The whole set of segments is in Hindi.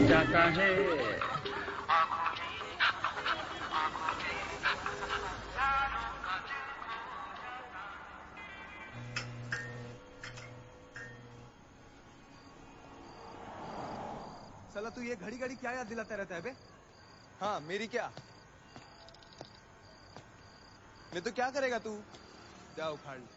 जाता है साला तू ये घड़ी घड़ी क्या याद दिलाता रहता है बे? हाँ मेरी क्या? नहीं तो क्या करेगा तू? जा उखाड़ ले।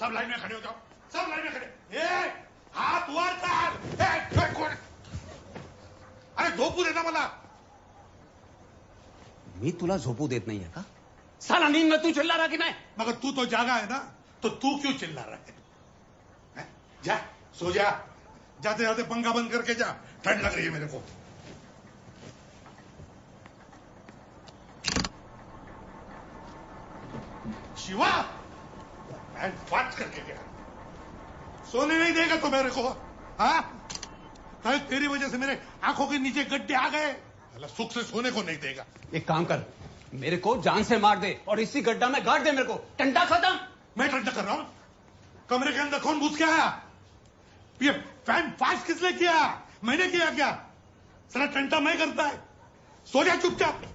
सब लाइन में खड़े हो जाओ, सब लाइन में खड़े। हाथ वर कर। अरे झोपू देता मला। मी तुला झोपू देत नाहीये का? साला नींद में तू चिल्ला रहा कि मैं? मगर तू तो जागा है ना, तो तू क्यों चिल्ला रहा है? जा सो जा, जाते जाते पंखा बंद करके जा, ठंड लग रही है मेरे को। शिवा बात करके गया, सोने नहीं देगा तो मेरे को? हाँ, कल तेरी वजह से मेरे आंखों के नीचे गड्ढे आ गए, सुख से सोने को नहीं देगा। एक काम कर, मेरे को जान से मार दे और इसी गड्ढा में गाड़ दे मेरे को। टंटा खत्म। मैं टंटा कर रहा हूं? कमरे के अंदर कौन घुस के आया? ये फैन फास्ट किसने किया? मैंने किया क्या? सारा टंटा मैं करता है। सो जा चुपचाप।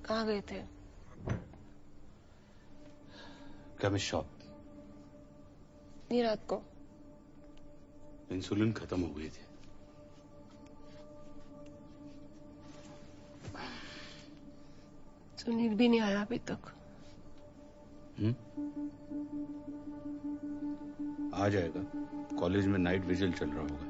कहाँ गए थे? Chemist shop. नहीं, रात को इंसुलिन खत्म हो गई थी। सुनील भी नहीं आया अभी तक। आ जाएगा, कॉलेज में नाइट विजिल चल रहा होगा।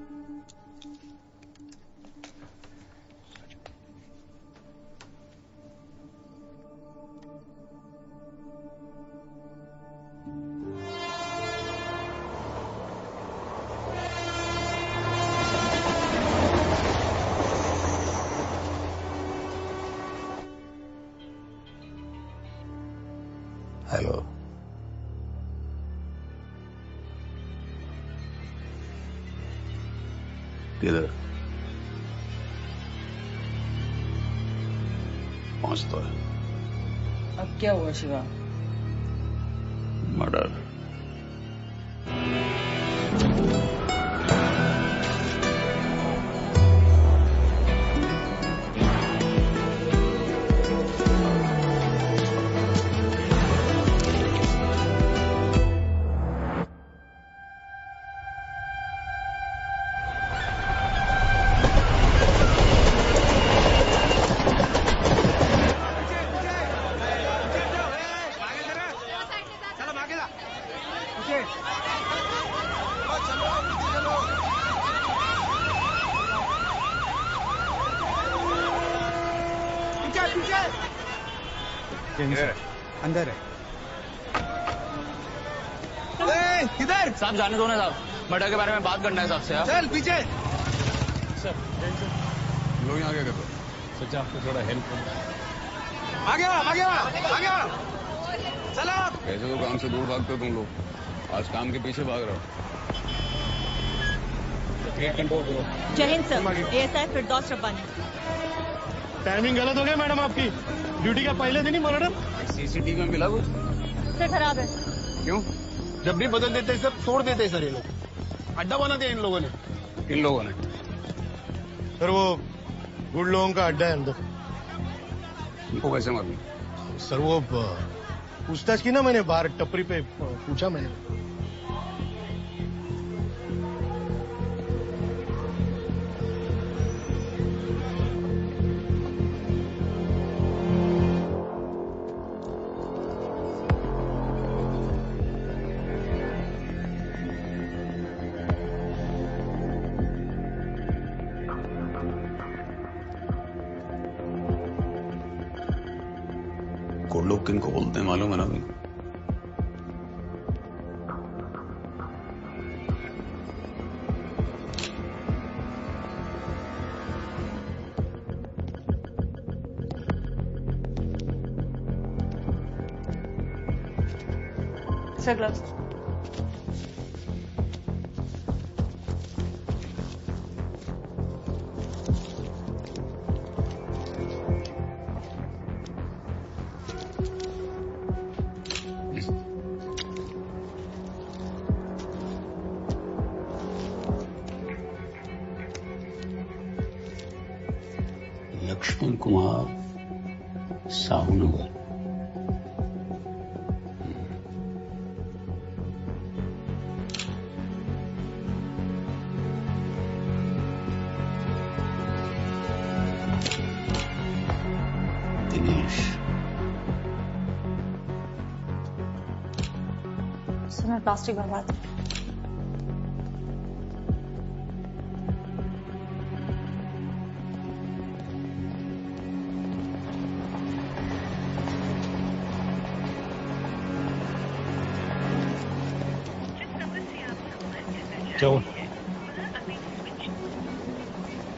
किधर? पहुंचता है। अब क्या हुआ शिवा? मर्डर। अंदर है। किधर? साहब जाने दो ना साहब, मर्डर के बारे में बात करना है साहब से। चल पीछे। सर लोग यहाँ क्या करते? सच्चा आपको थोड़ा हेल्प आगे आ। चलो। कैसे तो काम से दूर भागते हो तुम लोग, आज काम के पीछे भाग रहे हो। जय हिंद सर, एएसआई फिरदौस रब्बानी। टाइमिंग गलत हो गया मैडम आपकी, ड्यूटी का पहले दिन ही मर्डर। सीसीटीवी में मिला कुछ? सर खराब है। क्यों? जब भी बदल देते सर, तोड़ देते सर ये लोग। अड्डा बना दिया इन लोगों ने। इन लोगों ने? सर वो गुड लोगों का अड्डा है अंदर। उनको कैसे मालूम? सर वो पूछताछ की ना मैंने, बाहर टपरी पे पूछा मैंने। कोड लोग किनको बोलते हैं मालूम है ना? भी सर ग्लव्स। लक्ष्मण कुमार साहू नगर। दिनेश। सर मैं प्लास्टिक बर्बाद।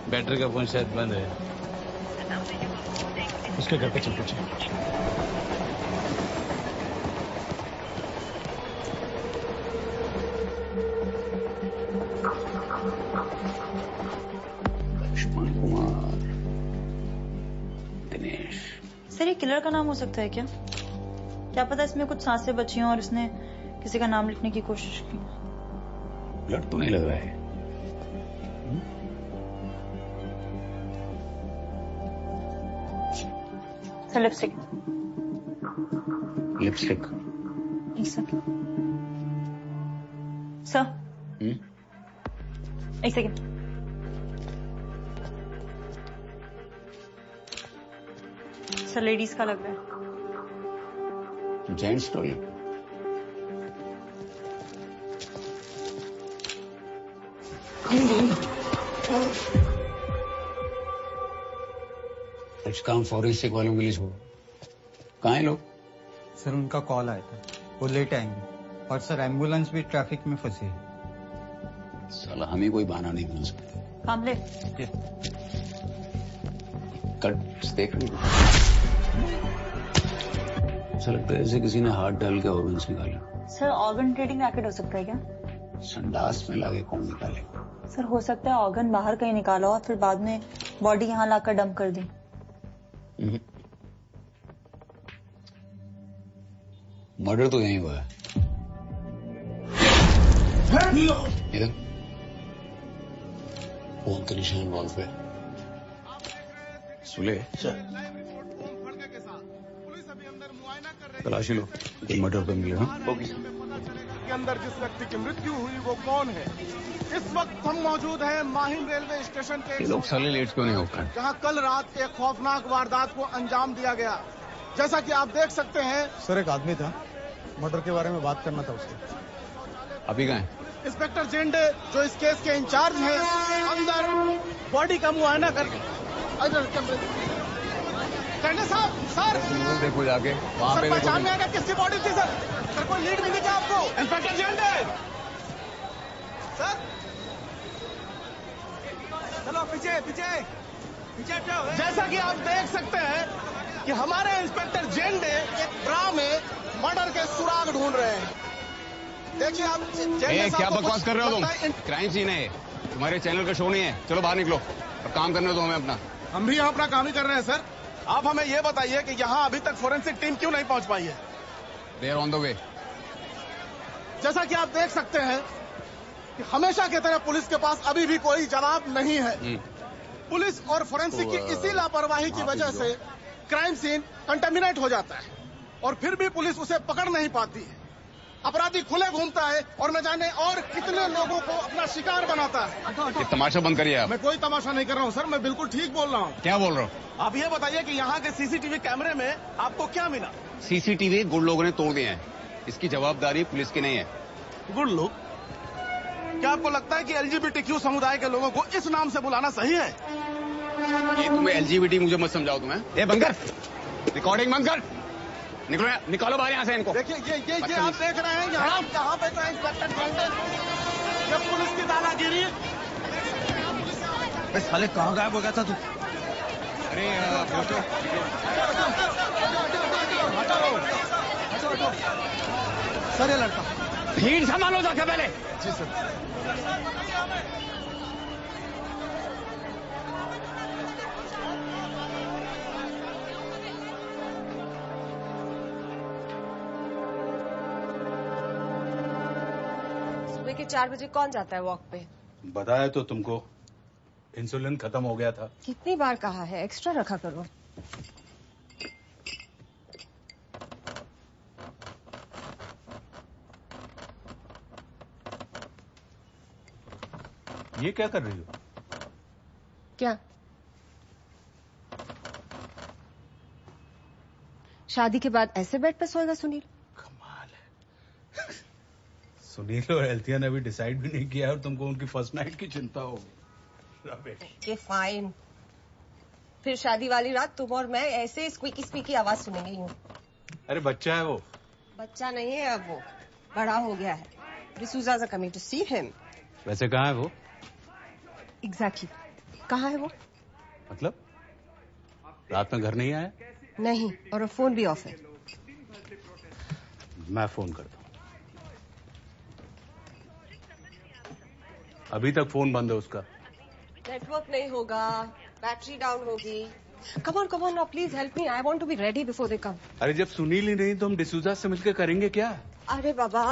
बैटरी का फोन शायद बंद है। उसके घर पे चल पूछे। लक्ष्मण कुमार, दिनेश। सर ये किलर का नाम हो सकता है क्या? क्या पता इसमें कुछ सांसें बची हों और इसने किसी का नाम लिखने की कोशिश की। ब्लड तो नहीं लग रहा है। Sir lipstick. लिपस्टिक? एक सेकंड सर। एक सेकंड। सर लेडीज का लग रहा है। Gents toilet? कुछ काम फॉरेंसिक वालों के लिए छोड़ो। कहाँ हैं लोग? सर उनका कॉल आया था, वो लेट आएंगे। और सर एम्बुलेंस भी ट्रैफिक में फंसी है। साला हमें कोई बहाना नहीं बना सकता। कामले कट देख रही हो? ऐसा लगता है जैसे किसी ने हाथ डाल के ऑर्गन्स निकाले। सर ऑर्गन ट्रेडिंग रैकेट हो सकता है क्या? संडास में लगे कौन निकालेगा? सर हो सकता है ऑर्गन बाहर कहीं निकाला हो, फिर बाद में बॉडी यहाँ लाकर डंप कर दी। मर्डर तो यहीं हुआ है। इधर फोन के निशान वॉल पे। सुले तलाशी लो, कोई मर्डर पे मिले। के अंदर जिस व्यक्ति की मृत्यु हुई वो कौन है? इस वक्त हम मौजूद हैं माहिम रेलवे स्टेशन के ये लोग साले लेट क्यों नहीं होते? जहां कल रात एक खौफनाक वारदात को अंजाम दिया गया। जैसा कि आप देख सकते हैं। सर एक आदमी था, मर्डर के बारे में बात करना था उससे। अभी कहाँ है? इंस्पेक्टर जेंडे जो इस केस के इंचार्ज हैं, अंदर बॉडी का मुआयना कर। जेंडे साहब, सर देखो जाके वहाँ सर पे पहचान में आएगा किसकी बॉडी थी सर? सर कोई लीड मिली क्या आपको? इंस्पेक्टर जेंडे सर, चलो पीछे पीछे पीछे हटो। जैसा कि आप देख सकते हैं कि हमारे इंस्पेक्टर जेंडे एक ब्रा में मर्डर के सुराग ढूंढ रहे हैं। देखिए आप जेंडे क्या बकवास कर रहे हो तुम? क्राइम सीन है, तुम्हारे चैनल का शो नहीं है। चलो बाहर निकलो, अब काम करने दो हमें अपना। हम भी यहाँ अपना काम ही कर रहे हैं सर। आप हमें ये बताइए कि यहाँ अभी तक फोरेंसिक टीम क्यों नहीं पहुँच पाई है? They are on the way. जैसा कि आप देख सकते हैं कि हमेशा की तरह पुलिस के पास अभी भी कोई जवाब नहीं है। पुलिस और फोरेंसिक की इसी लापरवाही की वजह से क्राइम सीन कंटेमिनेट हो जाता है और फिर भी पुलिस उसे पकड़ नहीं पाती है। अपराधी खुले घूमता है और न जाने और कितने लोगों को अपना शिकार बनाता है। ये तमाशा बंद करिए आप। मैं कोई तमाशा नहीं कर रहा हूँ सर, मैं बिल्कुल ठीक बोल रहा हूँ। क्या बोल रहे हो? आप ये बताइए कि यहाँ के सीसीटीवी कैमरे में आपको क्या मिला? सीसीटीवी गुड लोगों ने तोड़ दिए हैं, इसकी जवाबदारी पुलिस की नहीं है। गुड लोग? क्या आपको लगता है कि LGBTQ समुदाय के लोगों को इस नाम से बुलाना सही है? ये तुम्हें LGBT मुझे मत समझाओ तुम्हें। ये बंद कर, रिकॉर्डिंग बंद कर, निकलो निकालो बाहर यहाँ से इनको। देखिए ये आप देख रहे हैं यहाँ पे तो इंस्पेक्टर जेंडे, ये पुलिस की दादागिरी। साले कहाँ गायब हो गया था तू? अरे सर ये लड़का। भीड़ संभालो जाके पहले। जी सर। सुबह के 4 बजे कौन जाता है वॉक पे? बताया तो तुमको, इंसुलिन खत्म हो गया था। कितनी बार कहा है एक्स्ट्रा रखा करो। ये क्या कर रही हो? क्या? शादी के बाद ऐसे बेड पे सोएगा सुनील? कमाल है। सुनील और एल्थिया ने अभी डिसाइड भी नहीं किया और तुमको उनकी फर्स्ट नाइट की चिंता होगी। ये फाइन। फिर शादी वाली रात तुम और मैं ऐसे स्क्वीकी स्क्वीकी आवाज सुनेंगे यूं। अरे बच्चा है वो। बच्चा नहीं है अब, वो बड़ा हो गया है। D'Souzas are coming to see him. वैसे कहाँ है वो? एग्जैक्टली कहाँ है वो? मतलब रात में घर नहीं आया? नहीं, और फोन भी ऑफ है। मैं फोन करता हूँ। अभी तक फोन बंद है उसका। नेटवर्क नहीं होगा, बैटरी डाउन होगी। Come on now please help me, I want to be ready before they come. अरे जब सुनील ही नहीं तो हम डिसूजा से मिलकर करेंगे क्या? अरे बाबा,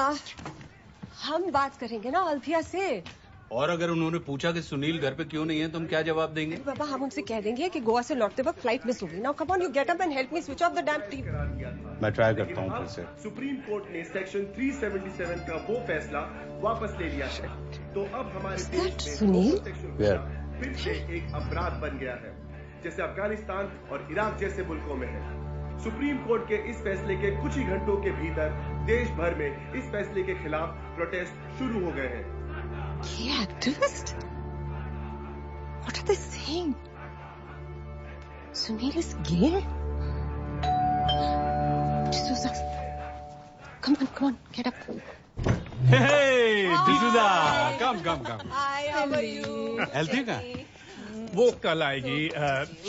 हम बात करेंगे ना अल्फिया से। और अगर उन्होंने पूछा कि सुनील घर पे क्यों नहीं है तो हम क्या जवाब देंगे? बाबा हम उनसे कह देंगे कि गोवा से लौटते वक्त फ्लाइट मिस होगी। Now come on, you get up and help me switch off the dam TV. मैं ट्राई करता हूँ फिर से। सुप्रीम कोर्ट ने सेक्शन 377 का वो फैसला वापस ले लिया है, तो अब हमारे देश में सुनील फिर से एक अपराध बन गया है, जैसे अफगानिस्तान और इराक जैसे मुल्कों में है। सुप्रीम कोर्ट के इस फैसले के कुछ ही घंटों के भीतर देश भर में इस फैसले के खिलाफ प्रोटेस्ट शुरू हो गए हैं। Activist? What are they saying? Sunil is gay? D'Souza. Come on, get up. Hey, D'Souza, come. Hi, how are you? Healthy का? वो कल आएगी।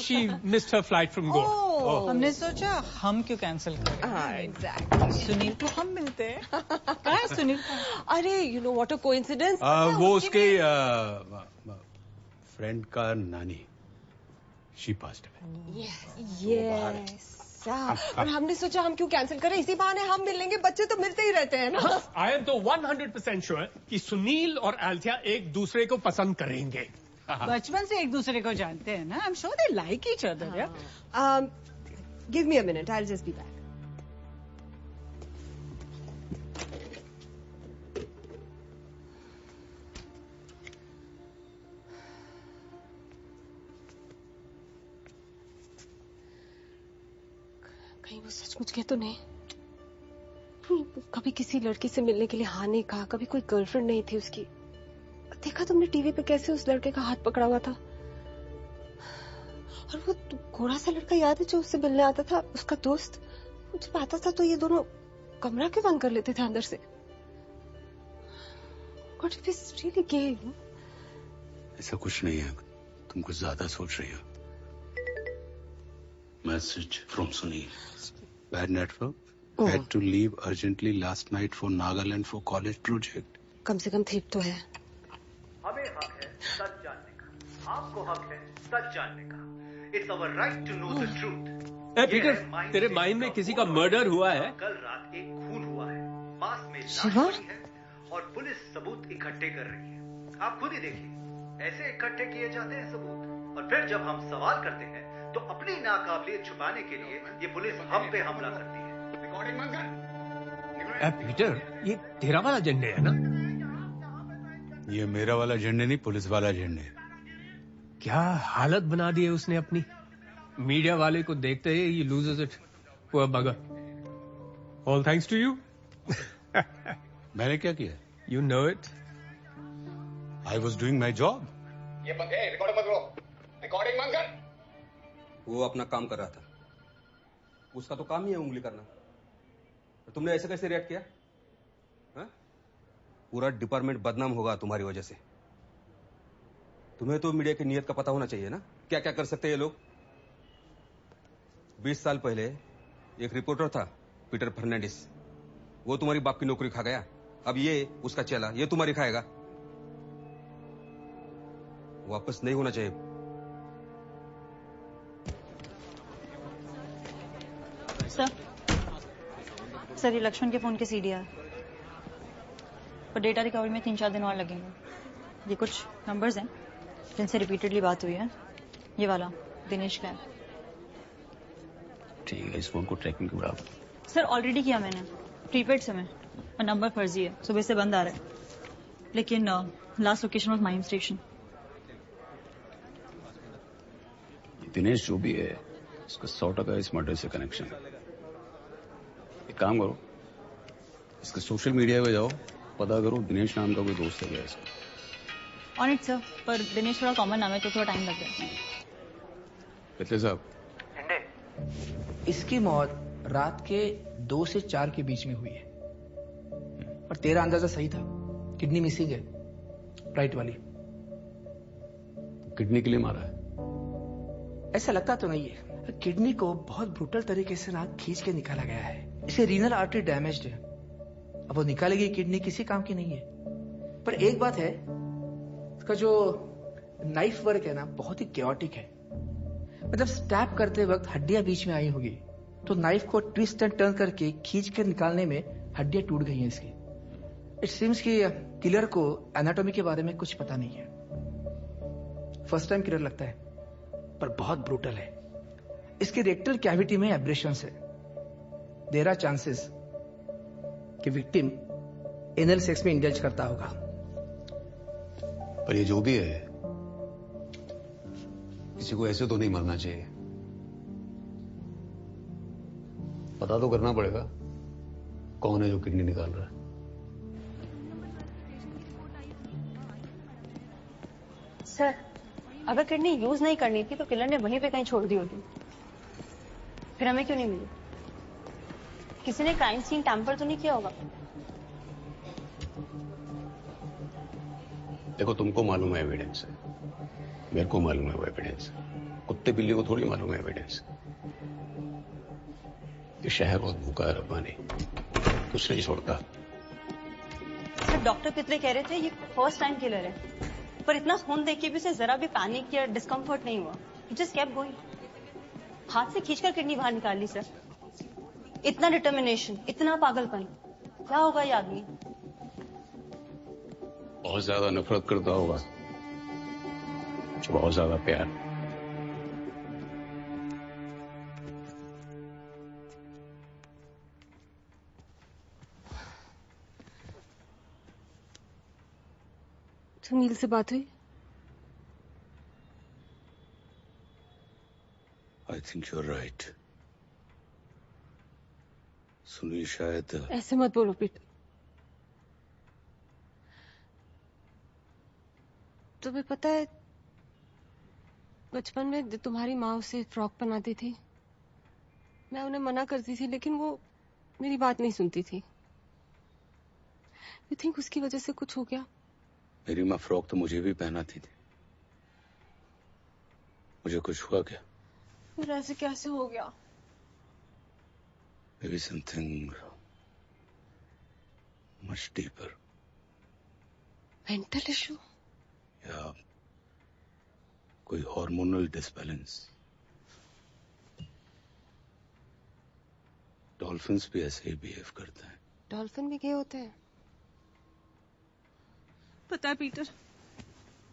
She missed her flight from Goa. Oh, हमने सोचा हम क्यों कैंसिल करें। एग्जैक्टली। सुनील को हम मिलते हैं। कहाँ है सुनील? अरे you know what a coincidence. वो उसके फ्रेंड का नानी शी पास्ड अवे। यस। और हमने सोचा हम क्यों कैंसिल करें, इसी बहाने हम मिल लेंगे, बच्चे तो मिलते ही रहते हैं ना। आई एम तो 100% श्योर कि सुनील और एल्थिया एक दूसरे को पसंद करेंगे। बचपन से एक दूसरे को जानते हैं ना। I am sure they like each other. Give me a minute, I will just be back. कहीं वो सचमुच के तो नहीं? कभी किसी लड़की से मिलने के लिए हाँ नहीं कहा, कभी कोई गर्लफ्रेंड नहीं थी उसकी। देखा तुमने टीवी पे कैसे उस लड़के का हाथ पकड़ा हुआ था? और वो घोड़ा सा लड़का याद है जो उससे मिलने आता था, उसका दोस्त? जब आता था तो ये दोनों कमरा क्यों बंद कर लेते थे अंदर से? What if he's really gay? ऐसा कुछ नहीं है, तुम कुछ ज्यादा सोच रही हो। Message from Sunil. Bad network. Had to leave urgently last night for Nagaland for college project. कम से कम ठीक तो है। हमें हक है सच जानने का, आपको हक है सच जानने का। It's our right to know the truth. Peter, तेरे माइंड में किसी का मर्डर हुआ है? कल रात एक खून हुआ है, पास में लाश पड़ी है और पुलिस सबूत इकट्ठे कर रही है। आप खुद ही देखिए, ऐसे इकट्ठे किए जाते हैं सबूत, और फिर जब हम सवाल करते हैं तो अपनी नाकाबिलियत छुपाने के लिए ये पुलिस हम पे हमला करती है। रिकॉर्डिंग बंद कर। पीटर, ये तेरा वाला झंडे है ना? ये मेरा वाला झंडे नहीं, पुलिस वाला झंडे। क्या हालत बना दी है उसने अपनी। मीडिया वाले को देखते ही ये loses it, poor bugger. All thanks to you. मैंने क्या किया? You know it. I was doing my job. ये बंद है, रिकॉर्डिंग बंद करो। रिकॉर्डिंग बंद कर। वो अपना काम कर रहा था, उसका तो काम ही है उंगली करना। तो तुमने ऐसे कैसे रिएक्ट किया? हा? पूरा डिपार्टमेंट बदनाम होगा तुम्हारी वजह से। तुम्हें तो मीडिया की नीयत का पता होना चाहिए ना, क्या क्या कर सकते हैं ये लोग। 20 साल पहले एक रिपोर्टर था पीटर फर्नांडिस, वो तुम्हारी बाप की नौकरी खा गया। अब ये उसका चेला, ये तुम्हारी खाएगा। वापस नहीं होना चाहिए। सर ये लक्ष्मण के फोन के सीडीआर पर डेटा रिकवरी में 3-4 दिन और लगेंगे। ये कुछ नंबर्स हैं जिनसे रिपीटेडली बात हुई है। ये वाला दिनेश का है। ठीक है, इस फोन को ट्रैकिंग के बराबर। सर ऑलरेडी किया मैंने, प्रीपेड से में, और नंबर फर्जी है, सुबह से बंद आ रहा है। लेकिन last location was mime station. Dinesh जो भी है, इसका 100% इस मर्डर से कनेक्शन है। एक काम करो, इसके सोशल मीडिया पे जाओ, पता करो दिनेश नाम का कोई दोस्त है क्या इसका। ऑन इट सर, पर दिनेश थोड़ा कॉमन नाम है तो थोड़ा टाइम लगेगा। कितने साहब? इसकी मौत रात के 2 से 4 के बीच में हुई है। पर तेरा अंदाजा सही था, किडनी मिसिंग है, राइट वाली। किडनी के लिए मारा है? ऐसा लगता तो नहीं है। किडनी को बहुत ब्रूटल तरीके से ना खींच के निकाला गया है। इसके रीनल आर्टरी डैमेज्ड है। अब वो निकालेगी किडनी किसी काम की नहीं है। पर एक बात है, इसका जो नाइफ वर्क है ना बहुत ही क्योटिक है। मतलब स्टैब करते वक्त हड्डियां बीच में आई होगी तो नाइफ को ट्विस्ट एंड टर्न करके खींच कर निकालने में हड्डियां टूट गई हैं इसकी। इट सीम्स कि किलर को एनाटॉमी के बारे में कुछ पता नहीं है। फर्स्ट टाइम किलर लगता है, पर बहुत ब्रूटल है। इसके रेक्टल कैविटी में एब्रेशंस है। देयर आर चांसेस कि विक्टिम एनल सेक्स में इंडल्ज करता होगा। पर ये जो भी है, किसी को ऐसे तो नहीं मरना चाहिए। पता तो करना पड़ेगा कौन है जो किडनी निकाल रहा है। सर अगर किडनी यूज नहीं करनी थी तो किलर ने वहीं पे कहीं छोड़ दी होती, फिर हमें क्यों नहीं मिली? किसी ने क्राइम सीन टैम्पर तो नहीं किया होगा? देखो तुमको मालूम है एविडेंस है, मेरे को मालूम है वो एविडेंस। कुत्ते बिल्ली को थोड़ी मालूम है एविडेंस। ये शहर बहुत भूखा है रब्बानी, कुछ नहीं छोड़ता। सर डॉक्टर पितरे कह रहे थे ये फर्स्ट टाइम किलर है, पर इतना खून देख के भी उसे जरा भी पैनिक या डिस्कम्फर्ट नहीं हुआ। He just kept going. हाथ से खींचकर किडनी बाहर निकाल ली सर। इतना डिटर्मिनेशन, इतना पागलपन, क्या होगा ये आदमी? बहुत ज्यादा नफरत करता होगा, बहुत ज्यादा प्यार। सुनील से बात हुई? I think you're right. Sunil शायद ऐसे मत बोलो पीटर। तुम्हें पता है बचपन में तुम्हारी माँ उसे फ्रॉक बनाती थी, मैं उन्हें मना करती थी लेकिन वो मेरी बात नहीं सुनती थी। You think उसकी वजह से कुछ हो गया? मेरी माँ फ्रॉक तो मुझे भी पहनाती थी, मुझे कुछ हुआ क्या? फिर ऐसे कैसे हो गया? Maybe something much deeper. Mental issue? या कोई हार्मोनल डिसबैलेंस। डॉल्फिन्स भी ऐसे ही बिहेव करते हैं। डॉल्फिन भी गए होते हैं? पता है पीटर,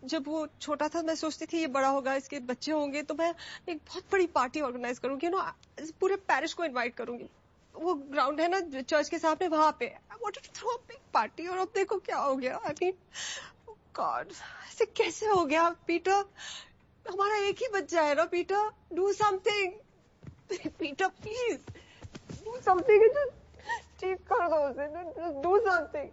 जब वो छोटा था मैं सोचती थी ये बड़ा होगा, इसके बच्चे होंगे तो मैं एक बहुत बड़ी पार्टी ऑर्गेनाइज करूंगी, पूरे पैरिश को इनवाइट करूंगी। वो ग्राउंड है ना चर्च के सामने, वहां पे I wanted to throw a big party. और अब देखो क्या हो गया। आई मीन गॉड, ऐसे कैसे हो गया पीटर? हमारा एक ही बच्चा है ना Peter. Do something Peter, please do something. ठीक कर दो उसे, डू समथिंग।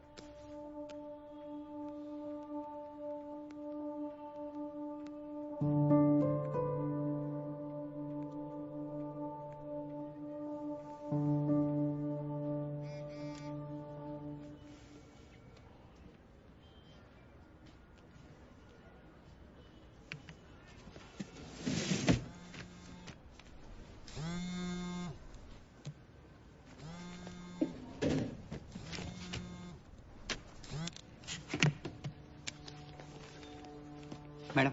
मैडम,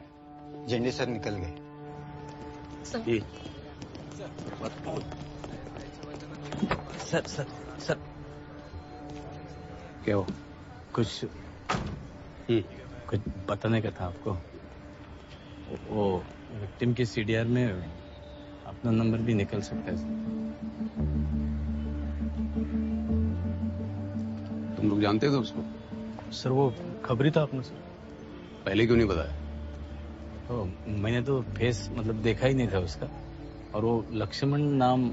झंडे सर निकल गए। सर सर सर क्या हो? कुछ बताने का था आपको। वो विक्टिम के सीडीआर में अपना नंबर भी निकल सकता है। तुम लोग जानते थे उसको? सर वो खबरी था अपना सर। पहले क्यों नहीं बताया? तो मैंने तो फेस मतलब देखा ही नहीं था उसका, और वो लक्ष्मण नाम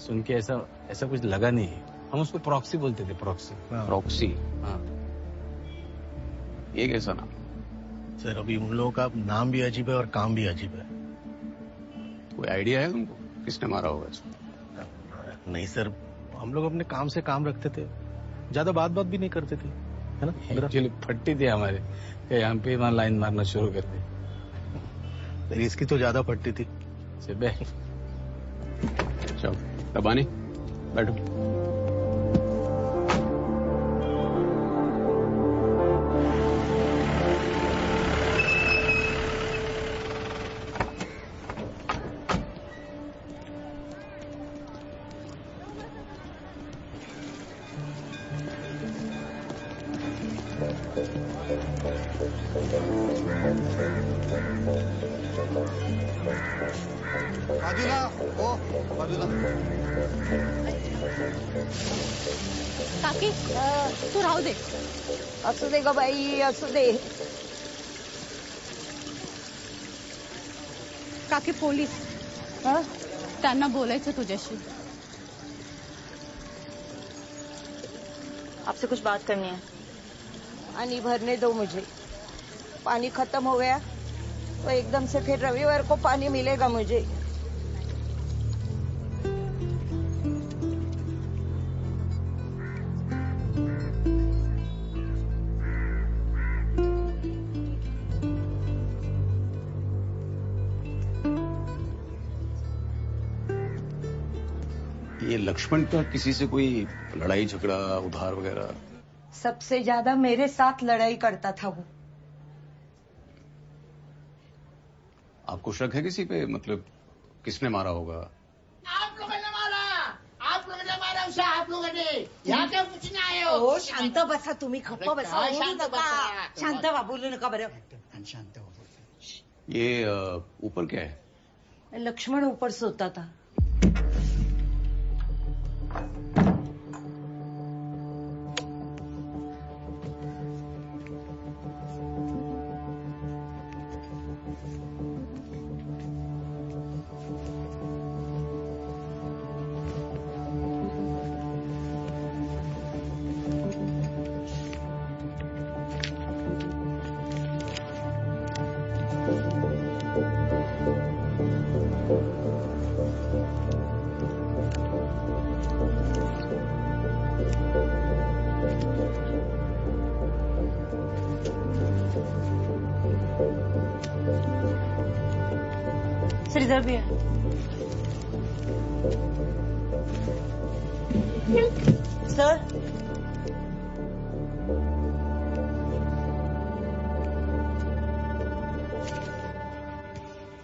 सुन के ऐसा कुछ लगा नहीं है। हम उसको प्रॉक्सी बोलते थे। प्रॉक्सी? प्रॉक्सी? हाँ। ये कैसा नाम? सर अभी उन लोगों का नाम भी अजीब है और काम भी अजीब है। कोई आइडिया है तुमको किसने मारा होगा इसको? नहीं सर, हम लोग अपने काम से काम रखते थे, ज्यादा बात भी नहीं करते थे, है ना? एक्चुअली फट्टी थी हमारे, यहाँ पे वहाँ लाइन मारना शुरू कर दी। इसकी तो ज्यादा फटती थी। चलो रबानी बैठो। बाजूला ओ बाजूला। काकी तू राहू दे। असू दे ग बाई, असू दे। काकी पोलीस त्यांना बोलायचं तुझ्याशी। आपसे कुछ बात करनी है। पानी भरने दो मुझे। पानी खत्म हो गया तो एकदम से फिर रविवार को पानी मिलेगा मुझे। ये लक्ष्मण का किसी से कोई लड़ाई झगड़ा उधार वगैरह? सबसे ज्यादा मेरे साथ लड़ाई करता था वो। आपको शक है किसी पे? मतलब किसने मारा होगा? आप लोगों ने मारा, आप लोगों ने मारा उसे, आप लोगों ने। यहाँ क्या पूछने आए हो? ओ शांत बसा तुम्ही, खप्प बसा. काय बोलू शांत नका. बसा? शांत व्हा, बोलू नका बरं. शांत हो. ये ऊपर क्या है? लक्ष्मण ऊपर सोता था. सर इधर भी है. सर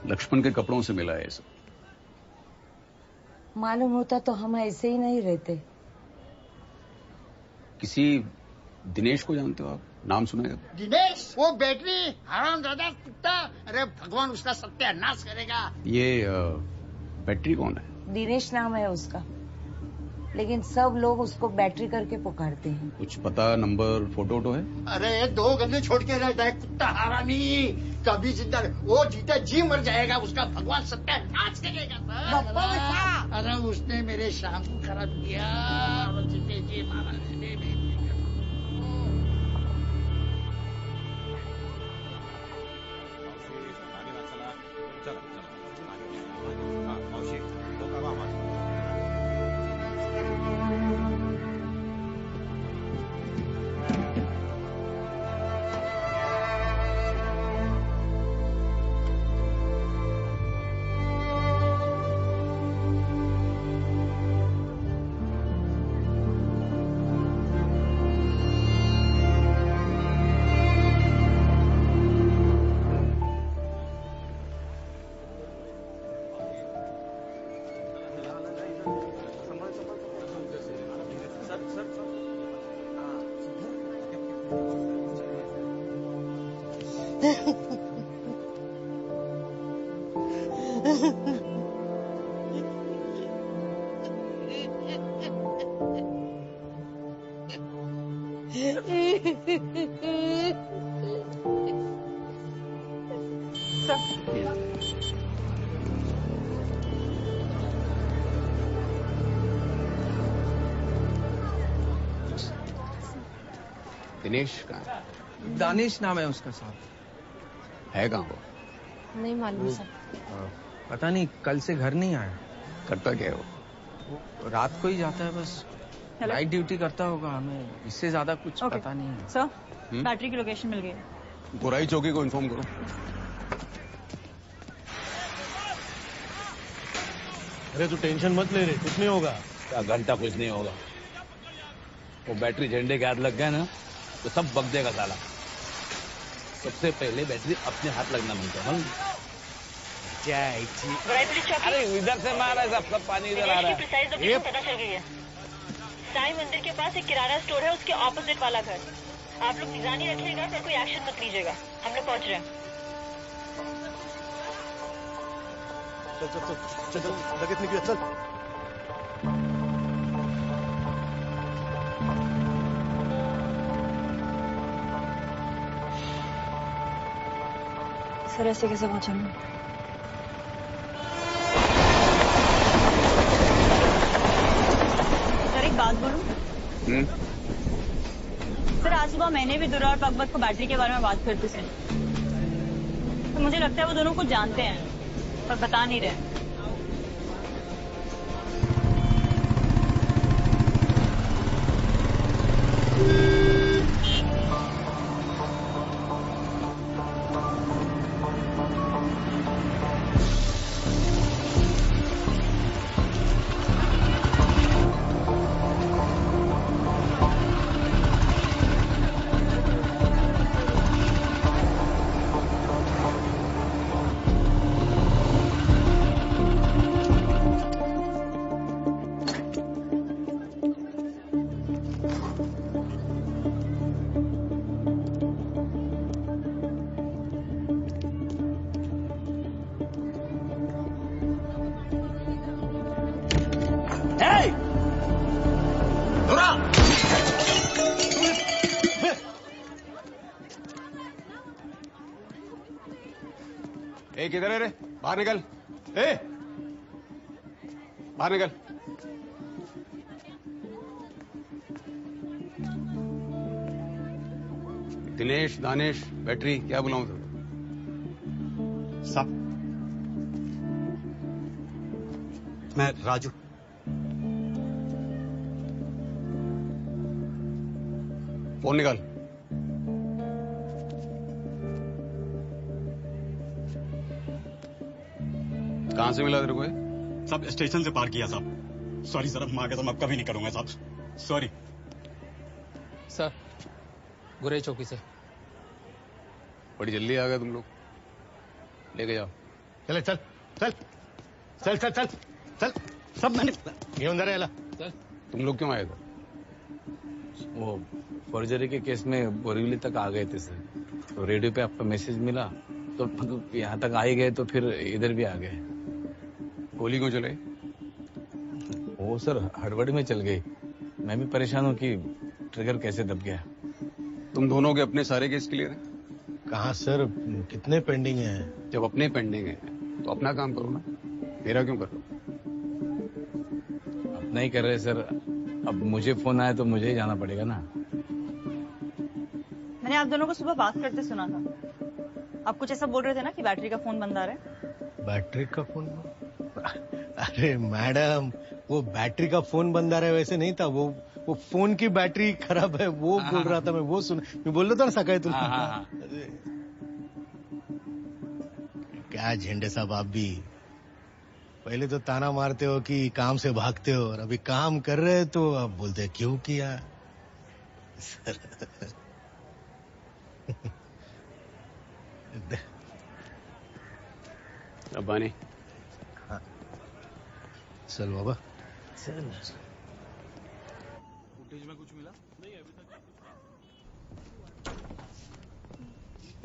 लक्ष्मण के कपड़ों से मिला है ये सब. मालूम होता तो हम ऐसे ही नहीं रहते. किसी दिनेश को जानते हो आप? नाम सुना है? दिनेश, वो बैटरी हरामजादा कुत्ता. अरे भगवान उसका सत्यानाश करेगा. ये बैटरी कौन है? दिनेश नाम है उसका, लेकिन सब लोग उसको बैटरी करके पुकारते हैं. कुछ पता, नंबर, फोटो वोटो है? अरे 2 गंदे छोड़ के रहता है कुत्ता हरामी. कभी जिंदा वो जीता जी मर जाएगा, उसका भगवान सत्यानाश करेगा. अरे उसने मेरे शाम को खराब किया और जीते जी मारा. दिनेश कहाँ है? दानिश नाम है उसका साहब. है कहाँ वो? नहीं मालूम सर. पता नहीं, कल से घर नहीं आया. करता क्या है वो? रात को ही जाता है बस. नाइट ड्यूटी करता होगा, हमें इससे ज्यादा कुछ पता नहीं है. सर बैटरी की लोकेशन मिल गई. गोराई चौकी को इन्फॉर्म करो. अरे तू टेंशन मत ले रे, कुछ नहीं होगा. क्या घंटा कुछ नहीं होगा. वो बैटरी झंडे के हाथ लग गया ना तो सब बग देगा साला. सबसे पहले बैटरी अपने हाथ लगना मिलता है. अरे इधर से मारा है, सब पानी इधर आ रहा है. पता चल गई है. साईं मंदिर के पास एक किराना स्टोर है, उसके ऑपोजिट वाला घर. आप लोग निगरानी रखिएगा, पर कोई एक्शन मत लीजिएगा. हम लोग पहुंच रहे हैं. चल चल चल चल चल लगेच निघूया, चल. सर ऐसे कैसे पहुंचेंगे? सर एक बात बोलूं? सर आज सुबह मैंने भी दुर्गा और भगवत को बैटरी के बारे में बात करते सुनी. तो मुझे लगता है वो दोनों कुछ जानते हैं पर बता नहीं रहे. ए किधर है रे? बाहर निकल। ए बाहर निकल। दिनेश, दानिश, बैटरी, क्या बुलाऊं तुम? साहब मैं राजू। फोन निकाल। कहां से मिला तेरे को? साहब स्टेशन से पार किया साहब। सॉरी सर, अब मैं आगे तो मैं कभी नहीं करूंगा साहब, सॉरी। सर गुरे चौकी से। बड़ी जल्दी आ गए तुम लोग, लेके जाओ। चले चल चल चल चल चल चल। सब मैंने ये अंदर है। चल। तुम लोग क्यों आए थे? वो फर्जरी के केस में बोरीवली तक आ गए थे सर, तो रेडियो पे आपका मैसेज मिला तो मतलब यहाँ तक आ ही गए, तो फिर इधर भी आ गए। गोली क्यों चले? वो सर हड़बड़ी में चल गई। मैं भी परेशान हूँ कि ट्रिगर कैसे दब गया। तुम दोनों के अपने सारे केस क्लियर हैं? कहाँ सर, कितने पेंडिंग हैं? जब अपने पेंडिंग है तो अपना काम करो ना, मेरा क्यों कर रहे हो? अपना ही कर रहे सर, अब मुझे फोन आया तो मुझे ही जाना पड़ेगा ना। मैंने आप दोनों को सुबह बात करते सुना था, आप कुछ ऐसा बोल रहे थे ना कि बैटरी का फोन बंद आ रहा है। बैटरी का फोन? अरे मैडम, वो बैटरी का फोन बंद आ रहा है वैसे नहीं था, वो फोन की बैटरी खराब है वो बोल रहा था। मैं बोल रहा था ना सकाई तुम। क्या झंडे साहब, आप भी पहले तो ताना मारते हो कि काम से भागते हो, और अभी काम कर रहे हैं तो आप बोलते हैं क्यों किया सर। अब्बानी। हाँ चल बाबा चल। फुटेज में कुछ मिला? नहीं अभी तक।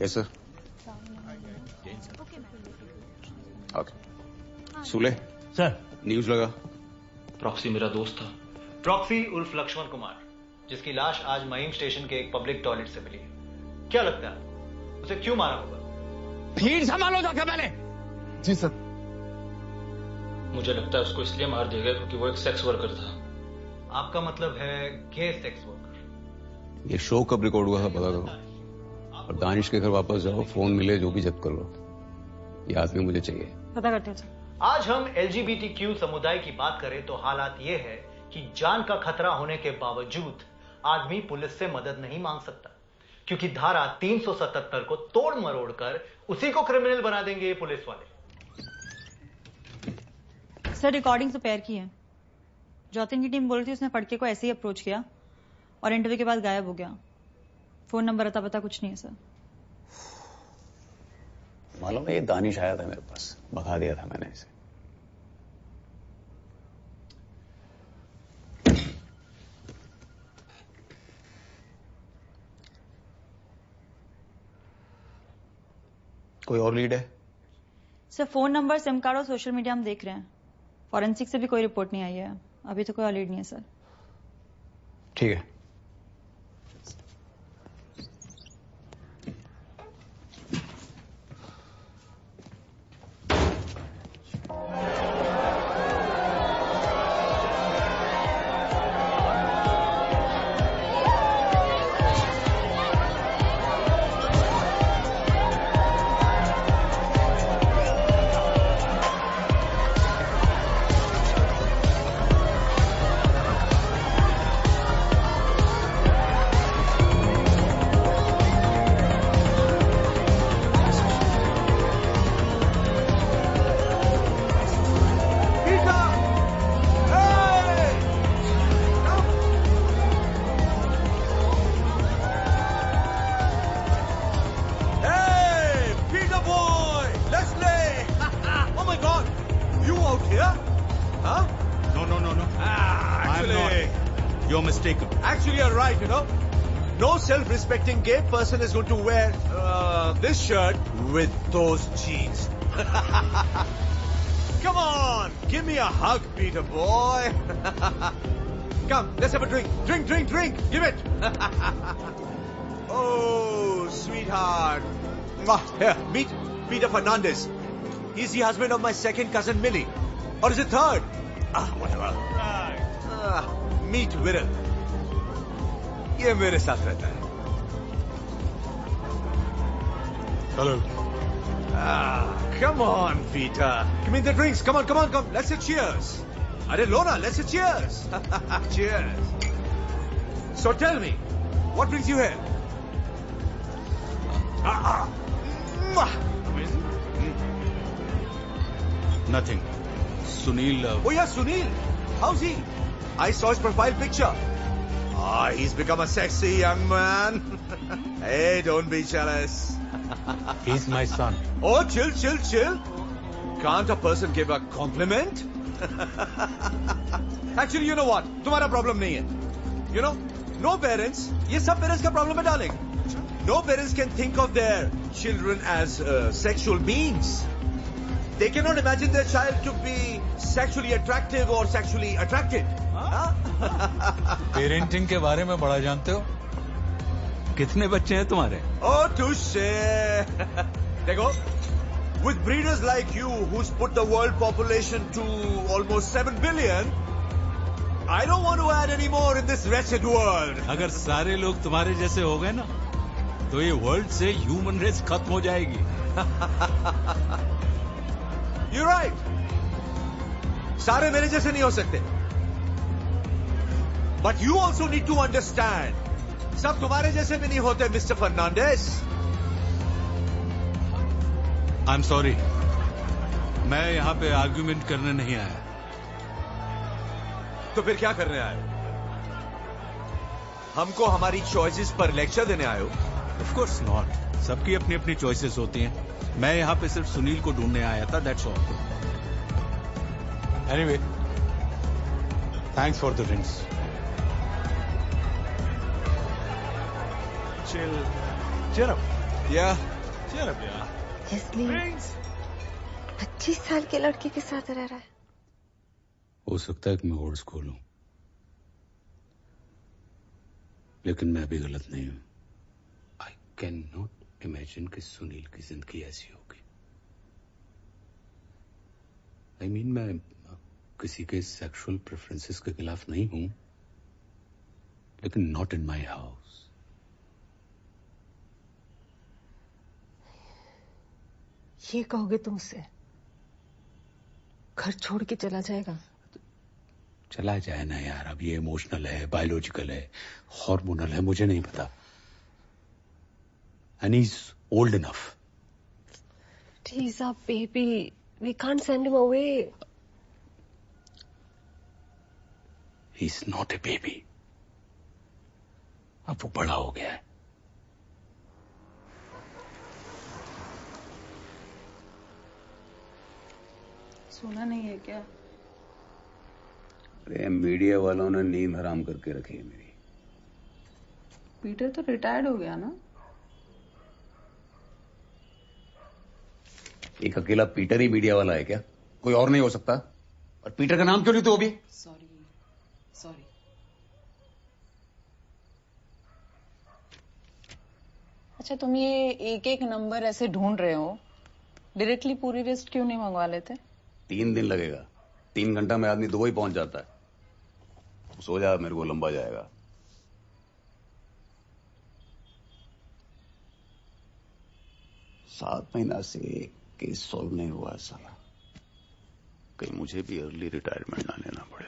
Yes sir. Okay. सूले sir, news लगा। प्रॉक्सी मेरा दोस्त था। प्रॉक्सी उर्फ लक्ष्मण कुमार, जिसकी लाश आज महीम स्टेशन के एक पब्लिक टॉयलेट से मिली है। क्या लगता है उसे क्यों मारा होगा? भीड़ संभालो जाकर पहले। जी सर। मुझे लगता है उसको इसलिए मार दिया गया क्योंकि वो एक सेक्स वर्कर था। आपका मतलब है गे सेक्स वर्कर? ये शो कब रिकॉर्ड हुआ था पता करो, और दानिश के घर वापस जाओ, फोन मिले जो भी जब्त कर लो। ये आदमी मुझे चाहिए। पता करते हैं। आज हम LGBTQ समुदाय की बात करें तो हालात ये है कि जान का खतरा होने के बावजूद आदमी पुलिस से मदद नहीं मांग सकता, क्योंकि धारा 377 को तोड़ मरोड़ कर उसी को क्रिमिनल बना देंगे ये पुलिस वाले। सर रिकॉर्डिंग तो पैर की है। जॉतिन की टीम बोल रही थी उसने फड़के को ऐसे ही अप्रोच किया और इंटरव्यू के बाद गायब हो गया। फोन नंबर अता पता कुछ नहीं है सर। मालूम है, ये दानिश आया था मेरे पास, भगा दिया था मैंने इसे। कोई और लीड है? Sir phone number, SIM card और सोशल मीडिया हम देख रहे हैं। फॉरेंसिक से भी कोई रिपोर्ट नहीं आई है, अभी तो कोई और लीड नहीं है सर। ठीक है। Self-respecting gay person is going to wear this shirt with those jeans. Come on, give me a hug, Peter boy. Come, let's have a drink. Drink, drink, drink. Give it. Oh, sweetheart. Here, meet Peter Fernandez. He's the husband of my second cousin Millie. Or is it third? Whatever. Meet Viral. ये मेरे साथ रहता है. Hello. Come on, Peter. Give me the drinks. Come on, come on, come. Let's say cheers. Arey Lona, let's say cheers. Cheers. So tell me, what brings you here? Nothing. Sunil. Oh yeah, Sunil. How's he? I saw his profile picture. He's become a sexy young man. Hey, don't be jealous. He's my son. Oh, chill, chill, chill. Can't a person give a compliment? Actually, you know what? तुम्हारा problem नहीं है. You know, no parents. ये सब parents का problem है, darling. No parents can think of their children as sexual beings. They cannot imagine their child to be sexually attractive or sexually attracted. Parenting के बारे में बड़ा जानते हो? कितने बच्चे हैं तुम्हारे? Oh, touche. देखो, with breeders like you, who's put the world population to almost 7 billion, I don't want to add any more in this wretched world. अगर सारे लोग तुम्हारे जैसे हो गए ना, तो ये वर्ल्ड से ह्यूमन रेस खत्म हो जाएगी. You're right. सारे मेरे जैसे नहीं हो सकते. But you also need to understand. सब तुम्हारे जैसे भी नहीं होते, मिस्टर फर्नांडिस. I'm sorry. मैं यहाँ पे आर्ग्यूमेंट करने नहीं आया. तो फिर क्या करने आए? हमको हमारी चॉइसेस पर लेक्चर देने आए हो? Of course not. सबकी अपनी अपनी चॉइसेस होती हैं. मैं यहाँ पे सिर्फ सुनील को ढूंढने आया था. That's all. Anyway, thanks for the drinks. Cheer up. Yeah. Cheer up, yeah. इसलिए 25 साल के लड़के के साथ रह रहा है. हो सकता है कि मैं ओल्ड स्कूल हूं, लेकिन मैं भी गलत नहीं हूं. आई कैन नॉट इमेजिन कि सुनील की जिंदगी ऐसी होगी. आई मीन, मैं किसी के सेक्सुअल प्रेफरेंसेस के खिलाफ नहीं हूं, लेकिन नॉट इन माई हाउस. ये कहोगे तुम उसे? घर छोड़ के चला जाएगा? चला जाए ना यार. अब ये इमोशनल है, बायोलॉजिकल है, हार्मोनल है, मुझे नहीं पता. And he is old enough. He's a baby. We can't send him away. He's not a baby. अब वो बड़ा हो गया है. सुना नहीं है क्या? अरे मीडिया वालों ने नींद हराम करके रखी है मेरी. पीटर तो रिटायर्ड हो गया ना? एक अकेला पीटर ही मीडिया वाला है क्या? कोई और नहीं हो सकता? और पीटर का नाम क्यों नहीं तो अभी? सॉरी. अच्छा, तुम ये एक एक नंबर ऐसे ढूंढ रहे हो, डायरेक्टली पूरी लिस्ट क्यों नहीं मंगवा लेते? 3 दिन लगेगा. 3 घंटा में आदमी दुबई पहुंच जाता है. सो जा, मेरे को लंबा जाएगा. सात महीना से केस सॉल्व नहीं हुआ साला. कहीं मुझे भी अर्ली रिटायरमेंट ना लेना पड़े.